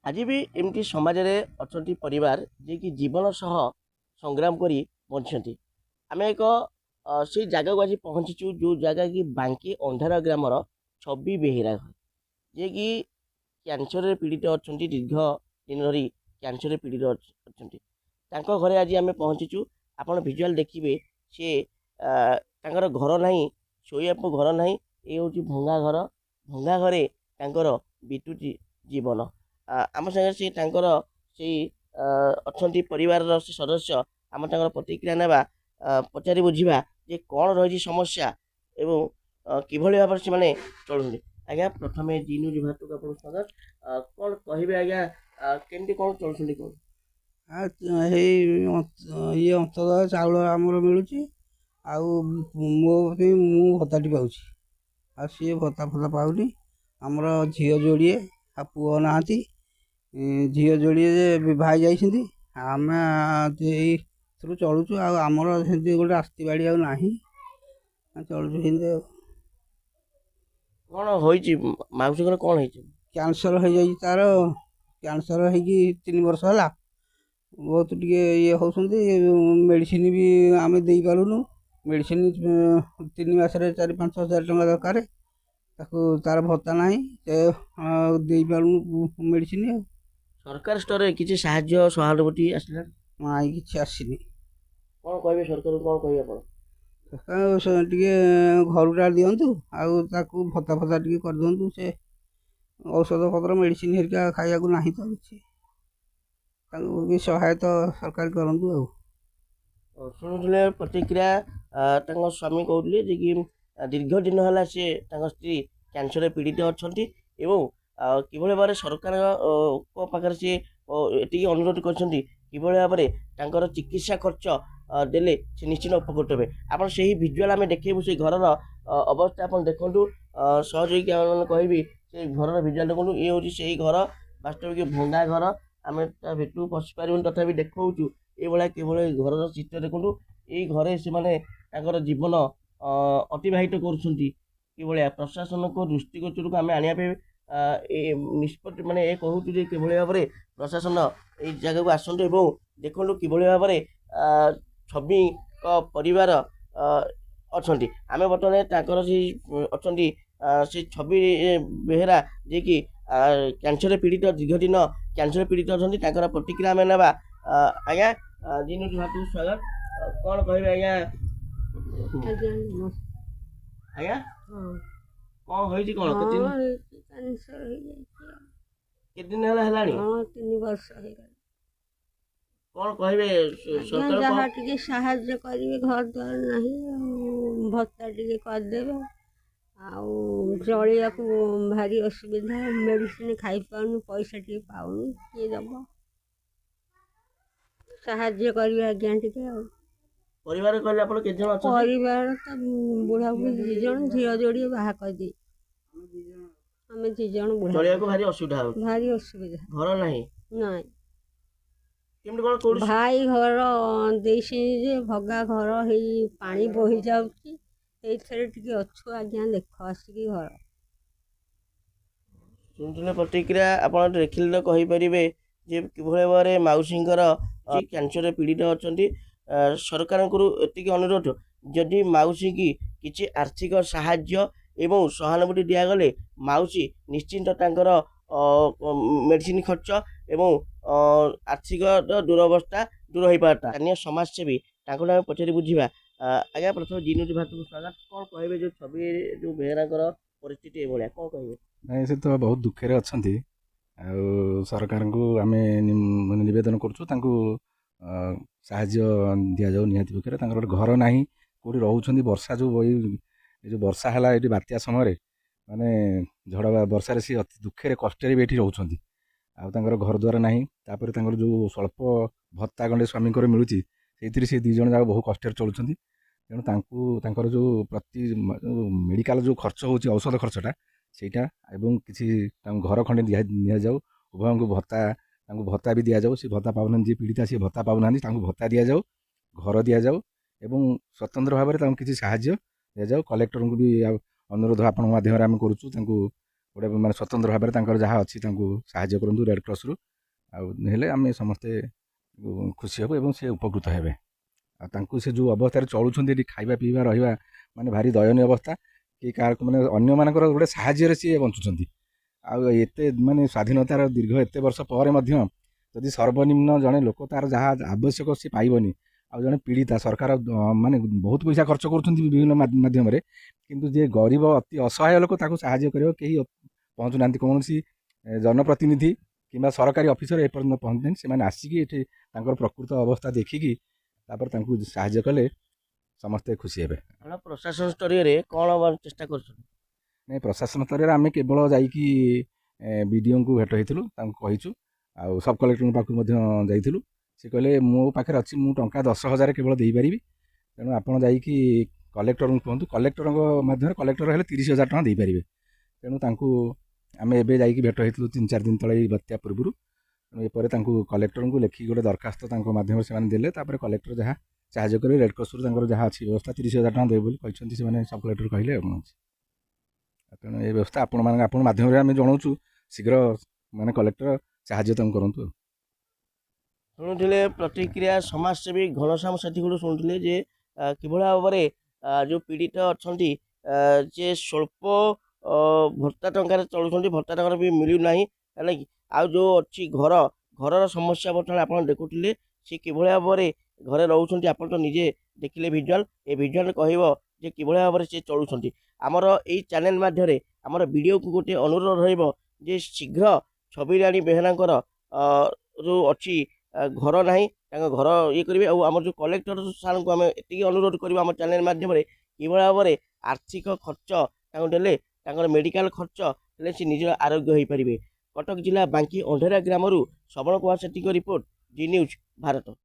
आज भी एमती समाज में अच्छा परिवार जे कि जीवन सह संग्राम करी बंचती आम एक से जगह को आज पहुंचीचु जो जगह कि बांकी अंधार ग्रामर छवि बेहेरा घर जे कि कैंसर पीड़ित अच्छा दीर्घ दिन धरी कैंसर पीड़ित अच्छा घरे आज आम पहुंचीचु आपड़ भिजुआल देखिए सी तांकर घर ना शोया घर ना ये हूँ भंगा घरे बीतुची जीवन आम सागर से अच्छा परिवार से सदस्य आम प्रतिक्रिया ना पचारि बुझा जे कौन रही समस्या एवं किभली भाव से चलुँच आज्ञा प्रथम जी न्यूज भारत को आप स्वागत कौन कहे आज्ञा केमती कौन चलुँच कौन ये अंतर्गत चाउल आमर मिलूँ मो मु भत्ताटी पाऊँ आ सी भत्ता फत्ता पाऊनी आमर झील जोड़े आ पुओ ना झील जोड़े बाहर जाइए आम चलुचु आमर से गोटे आस्ती बाड़ी ना चलुचु हिंदी कौन होउसी कौन है कैंसर हो जाए तार कैंसर हो 3 वर्ष है बहुत टे ये होती मेडिसिन भी आम दे पारूनु मेडिसिन 3 मासरे 4-5 हजार टका दरकार तार भत्ता ना दे पारूनु मेडिसिन सरकार स्तर किसी साहाय्य सहानुभूति आसला ना कि आसनी कौन कहे सरकार कौन कहे टे घरटा दिंतु आकु भत्ता फत्ता टे कर दिंतु से औषध पत्र मेडिसिन हेरिका खाया ना तो किसी भी सहायता सरकार करूँ शुणुले प्रतिक्रिया स्वामी कहते जे कि दीर्घ दिन है सी स्त्री कैंसर पीड़ित अच्छा कि भाव सरकार पाखे सी ये अनुरोध कर भाव में चिकित्सा खर्च देले से निश्चित उपकृत हे आप भिजुआल आम देखू से घर अवस्था आप देखु सहयोगी कहबी से घर भिजुआल देखु ये हूँ से घर वास्तविक भंगा घर आम भेटू पशि पार तथा देखा ये किभली घर चित्र देखु ये घरे से जीवन अतिबाहित कर प्रशासन को दृष्टिगोचर को आम आने निष्पत्ति माने ये कहूँ कि भाव में प्रशासन ये जगह को आसतु देखु कि भाव में छवि परिवार अच्छा आम बर्तमान अच्छा से छवि बेहेरा जे कि कैंसर पीड़ित दीर्घ दिन कैंसर पीड़ित अच्छा प्रतिक्रिया आम ना आज्ञा जी न्यूज भारत स्वागत कौन कहे आज्ञा आज्ञा कौन होती कौन केते दिन है 3 वर्ष कौन कहे सरकार जहाँ टे साहाଯ୍य करेंगे घर द्वार नहीं भत्ता टे करदे चलिया भारी असुविधा मेडिसिन खाई पाऊँ पैसा टे पाऊँ किए दब साहाଯ୍य करेंगे आज्ञा टे परिवार कहले आपण केते जण अछन परिवार तो बुढ़ा बुढ़ी 2 जन झील जोड़ी बाहा कर दे आम 2 जन बुढ़ा चलिया को भारी असुविधा हो भारी असुविधा घर नहीं नहीं केमते कोन कोड भाई घर देसी भगा घर हे पानी बही जाऊँगी अच्छु आज्ञा देख आसिक घर सुनथुले प्रतिक्रिया आपण देखिले कहि परिबे जे किभले बारे माउसींकर कैंसर पीड़ित अछंती सरकार को एतिक अनुरोध जदि माउसी की किसी आर्थिक साहाय्य एवं सहानुभूति दिगले माउसी निश्चिंत तांकर मेडिसिन खर्च एवं आर्थिक दुरवस्था दूर हो पाता स्थानीय समाजसेवी आम पचारि बुझा आज्ञा प्रथम जी न्यूज भारत को स्वागत कौन कहे जो छवि जो बेहरा परिस्थिति ये कौन कहे नहीं से तो बहुत दुखे अच्छा सरकार को आम नवेदन करूँ साहाଯ୍ୟ दिजाऊ निहाती पक्षे गोटे घर ना कौटी रोच वर्षा जो जो वर्षा है ये बात्या समय माने झड़ वर्षा सी अति दुखे कष्ट भी रोच घर द्वार ना जो स्वल्प भत्ता गंडे स्वामी मिलूँ से 2 जन जाक बहुत कष्ट चलुँच तेणु जो प्रति मेडिकल जो खर्च हो औषध खर्चटा सेटा एवं किसी घर खंडे दि जाऊ उभय को भत्ता भी दि जाऊ सी भत्ता पाऊना जी पीड़िता सी भत्ता पाऊना भत्ता दि जाऊ घर दि जाऊ एवं स्वतंत्र भाव में किसी साहाय्य दि जाऊ कलेक्टर को भी अनुरोध आपण माध्यम आम करूँ ଗୋଟେ ମାନେ ସ୍ୱତନ୍ତ୍ର ଭାବରେ ତାଙ୍କର ଯାହା ଅଛି ତାଙ୍କୁ ସାହାଯ୍ୟ କରନ୍ତୁ ରେଡ୍ କ୍ରସ୍ରୁ। ଆଉ ହେଲେ ଆମେ ସମସ୍ତେ ଖୁସି ହେବୁ ଏବଂ ସେ ଉପକୃତ ହେବେ। ଆଉ ତାଙ୍କୁ ସେ ଯେଉଁ ଅବସ୍ଥାରେ ଚଳୁଛନ୍ତି ଏଠି ଖାଇବା ପିଇବା ରହିବା ମାନେ ଭାରି ଦୟନୀୟ ଅବସ୍ଥା। କି କାହାକୁ ମାନେ ଅନ୍ୟମାନଙ୍କର ଗୋଟେ ସାହାଯ୍ୟରେ ସିଏ ବଞ୍ଚୁଛନ୍ତି। ଆଉ ଏତେ ମାନେ ସ୍ୱାଧୀନତାର ଦୀର୍ଘ ଏତେ ବର୍ଷ ପରେ ମଧ୍ୟ ଯଦି ସର୍ବନିମ୍ନ ଜଣେ ଲୋକ ତାର ଯାହା ଆବଶ୍ୟକ ସେ ପାଇବନି, ଆଉ ଜଣେ ପୀଡ଼ିତା ସରକାର ମାନେ ବହୁତ ପଇସା ଖର୍ଚ୍ଚ କରୁଛନ୍ତି ବିଭିନ୍ନ ମାଧ୍ୟମରେ, କିନ୍ତୁ ଯିଏ ଗରିବ ଅତି ଅସହାୟ ଲୋକ ତାକୁ ସାହାଯ୍ୟ କରିବା କେହି ପହଞ୍ଚୁନାହାନ୍ତି। କୌଣସି ଜନପ୍ରତିନିଧି କିମ୍ବା ସରକାରୀ ଅଫିସର ଏପର୍ଯ୍ୟନ୍ତ ପହଞ୍ଚିନାହାନ୍ତି। ସେମାନେ ଆସିକି ଏଠି ତାଙ୍କର ପ୍ରକୃତ ଅବସ୍ଥା ଦେଖିକି ତାପରେ ତାଙ୍କୁ ସାହାଯ୍ୟ କଲେ ସମସ୍ତେ ଖୁସି ହେବେ। ଆପଣ ପ୍ରଶାସନ ସ୍ତରୀୟରେ କ'ଣ ଚେଷ୍ଟା କରୁଛନ୍ତି? ନାଇଁ, ପ୍ରଶାସନ ସ୍ତରରେ ଆମେ କେବଳ ଯାଇକି ବିଡ଼ିଓଙ୍କୁ ଭେଟ ହେଇଥିଲୁ, ତାଙ୍କୁ କହିଛୁ। ଆଉ ସବ୍ କଲେକ୍ଟରଙ୍କ ପାଖକୁ ମଧ୍ୟ ଯାଇଥିଲୁ। ସେ କହିଲେ ମୋ ପାଖରେ ଅଛି, ମୁଁ ଟଙ୍କା 10,000 କେବଳ ଦେଇପାରିବି, ତେଣୁ ଆପଣ ଯାଇକି କଲେକ୍ଟରଙ୍କୁ କୁହନ୍ତୁ। କଲେକ୍ଟରଙ୍କ ମାଧ୍ୟମରେ କଲେକ୍ଟର ହେଲେ 30,000 ଟଙ୍କା ଦେଇପାରିବେ। ତେଣୁ ତାଙ୍କୁ ଆମେ ଏବେ ଯାଇକି ଭେଟ ହେଇଥିଲୁ 3-4 ଦିନ ତଳେ ଏଇ ବାତ୍ୟା ପୂର୍ବରୁ। ତେଣୁ ଏପରେ ତାଙ୍କୁ କଲେକ୍ଟରଙ୍କୁ ଲେଖିକି ଗୋଟେ ଦରଖାସ୍ତ ତାଙ୍କ ମାଧ୍ୟମରେ ସେମାନେ ଦେଲେ। ତାପରେ କଲେକ୍ଟର ଯାହା ସାହାଯ୍ୟ କରିବେ, ରେଡ୍ କ୍ରସ୍ରୁ ତାଙ୍କର ଯାହା ଅଛି ବ୍ୟବସ୍ଥା 30,000 ଟଙ୍କା ଦେବେ ବୋଲି କହିଛନ୍ତି ସେମାନେ, ସବ୍ କଲେକ୍ଟର କହିଲେ। ଆଉ କ'ଣ ଅଛି, ତେଣୁ ଏ ବ୍ୟବସ୍ଥା ଆପଣ ମାଧ୍ୟମରେ ଆମେ ଜଣାଉଛୁ, ଶୀଘ୍ର ମାନେ କଲେକ୍ଟର ସାହାଯ୍ୟ ତାଙ୍କୁ କରନ୍ତୁ। ଶୁଣୁଥିଲେ ପ୍ରତିକ୍ରିୟା ସମାଜସେବୀ ଘନଶ୍ୟାମ ସେଠୀଙ୍କଠୁ ଶୁଣୁଥିଲେ ଯେ କିଭଳି ଭାବରେ ଯେଉଁ ପୀଡ଼ିତ ଅଛନ୍ତି ଯେ ସ୍ୱଳ୍ପ ଭତ୍ତା ଟଙ୍କାରେ ଚଳୁଛନ୍ତି, ଭତ୍ତା ଟଙ୍କାର ବି ମିଳୁନାହିଁ ହେଲା କି। ଆଉ ଯେଉଁ ଅଛି ଘରର ସମସ୍ୟା ବର୍ତ୍ତମାନ ଆପଣ ଦେଖୁଥିଲେ ସେ କିଭଳି ଭାବରେ ଘରେ ରହୁଛନ୍ତି। ଆପଣ ତ ନିଜେ ଦେଖିଲେ ଭିଜୁଆଲ୍, ଏ ଭିଜୁଆଲ୍ କହିବ ଯେ କିଭଳି ଭାବରେ ସେ ଚଳୁଛନ୍ତି। ଆମର ଏଇ ଚ୍ୟାନେଲ୍ ମାଧ୍ୟମରେ ଆମର ଭିଡ଼ିଓକୁ ଗୋଟିଏ ଅନୁରୋଧ ରହିବ ଯେ ଶୀଘ୍ର ଛବିରାଣୀ ବେହେରାଙ୍କର ଯେଉଁ ଅଛି ଘର ନାହିଁ, ତାଙ୍କ ଘର ଇଏ କରିବେ। ଆଉ ଆମର ଯେଉଁ କଲେକ୍ଟର ସାର୍ଙ୍କୁ ଆମେ ଏତିକି ଅନୁରୋଧ କରିବା ଆମ ଚ୍ୟାନେଲ୍ ମାଧ୍ୟମରେ କିଭଳି ଭାବରେ ଆର୍ଥିକ ଖର୍ଚ୍ଚ ତାଙ୍କୁ ଦେଲେ ତାଙ୍କର ମେଡ଼ିକାଲ ଖର୍ଚ୍ଚ ହେଲେ ସେ ନିଜର ଆରୋଗ୍ୟ ହୋଇପାରିବେ। କଟକ ଜିଲ୍ଲା ବାଙ୍କି ଅନ୍ଧେରା ଗ୍ରାମରୁ ଶ୍ରବଣ କୁମାର ସେଠୀଙ୍କ ରିପୋର୍ଟ, ଜି ନ୍ୟୁଜ୍ ଭାରତ।